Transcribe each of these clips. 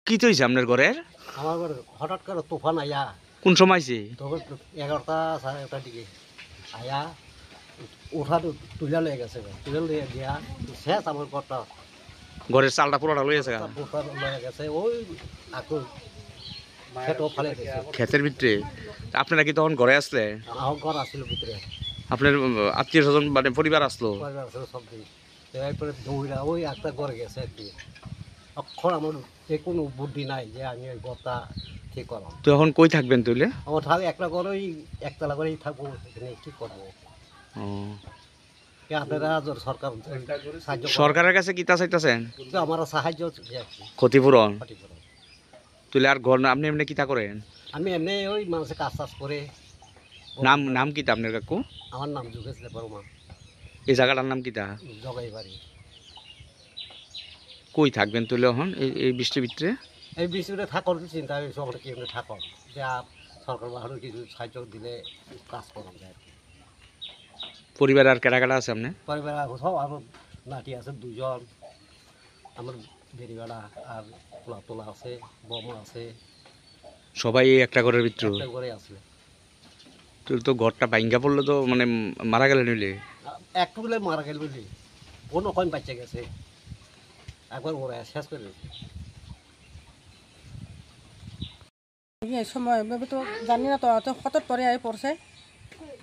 কি তো হইছে আপনার ঘরের? আমার ঘরে হঠাৎ করে তুফান আয়া। কোন সময় হইছে? তখন 11টা সাড়ে 11টার দিকে আয়া উঠা তুলে লয়ে গেছে, তুলে লয়ে দিয়া শেষ আমার ঘরটা। ঘরের চালটা পুরোটা লই আছে লয়ে গেছে ওই আকু খেতও ফালে গেছে। ক্ষেতের ভিতরে। আপনারা কি তখন ঘরে আসলে? আমার ঘর আসছিল ভিতরে, আপনার আত্মীয় স্বজন মানে পরিবার আসলো? পরিবার আসছিল সব দিন। এরপরে দৌড়া ওই একটা ঘরে গেছে আর কি। অক্ষর আমার যে কোনো বুদ্ধি নাই যে আমি ওই ঘরটা ঠিক করলাম। তো এখন কই থাকবেন তুইলে? আমার থাকবে একটা ঘরেই, একতলা করেই থাকবো, এখানে কি করবো? আপনারা সরকার সাহায্য, সরকারের কাছে কি তা চাইতেছেন? আমার সাহায্য ক্ষতিপূরণ তুলে আর ঘর আপনি এমনি কিতা করেন? আমি এমনি ওই মানুষের কাজ টাজ করে। নাম নাম কিতা আপনার কাকু? আমার নাম যোগেশ দেববর্মা। এই জায়গাটার নাম কিতা? জগাই বাড়ি। কই থাকবেন তুলে এখন এই বৃষ্টির ভিতরে? এই বৃষ্টিতে থাকার চিন্তা আমি সকলে কি এমনি থাকুন, যা সরকার বাহারও কিছু সাহায্য দিলে কাজ করা যায়। পরিবার আর কেটা কেটা আছে আপনি? পরিবার সব আমার নাতি আছে 2জন, আমার বেরিবেড়া আর পোলা তোলা আছে, বমা আছে, সবাই এই একটা ঘরের ভিতরে? একটা ঘরে আছে। তো ঘরটা ভাঙ্গা পড়লো তো মানে মারা গেলেন নইলে? একটু বলে মারা গেল বুঝলি, কোনো কম বাচ্চা গেছে, একবার ওরা শেষ করে দিয়েছে। এই সময় আমি তো জানি না, তো হঠাৎ পরে আই পড়ছে,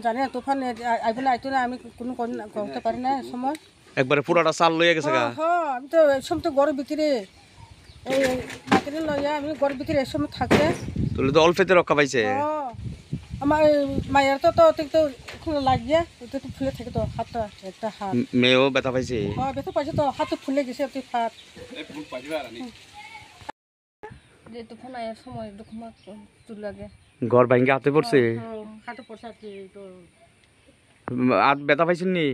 জানি না তুফান আইব না আইতো না, আমি কোনো করতে পারি না। এই সময় একবারে পুরোটা চাল লইয়া গেছে গা? আমি তো এই সময় তো ঘরের ভিতরে এই বাতিলে লইয়া আমি ঘরের ভিতরে এই সময় থাকে। তুলে তো অল্পেতে রক্ষা পাইছে। আমার মায়ের তো লাগিয়ে তো ফুলে থাকে, তো হাতটা একটা হাত। মেয়েও ব্যথা পাইছে? ব্যথা পাইছে, তো হাতে ফুলে গেছে হাত। যে তুফান আয়ার সময় লাগে ঘর ভাঙ্গা হাতে পড়ছে? হাতে পড়ছে আর কি। তো আর ব্যথা পাইছেন নি?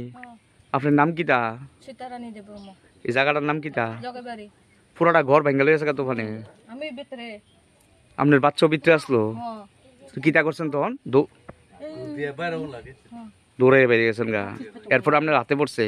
আপনার নাম কিতা? সীতারানী দেববর্মা। এই জায়গাটার নাম কিতা? জগাইবাড়ি। পুরোটা ঘর ভাঙ্গা লইয়া গেছে তোফানে? আমি ভিতরে, আপনার বাচ্চা ভিতরে আসলো? কিতা করছেন তখন? দৌড়ে বেরিয়ে গেছেন গা? এরপর আপনার হাতে পড়ছে?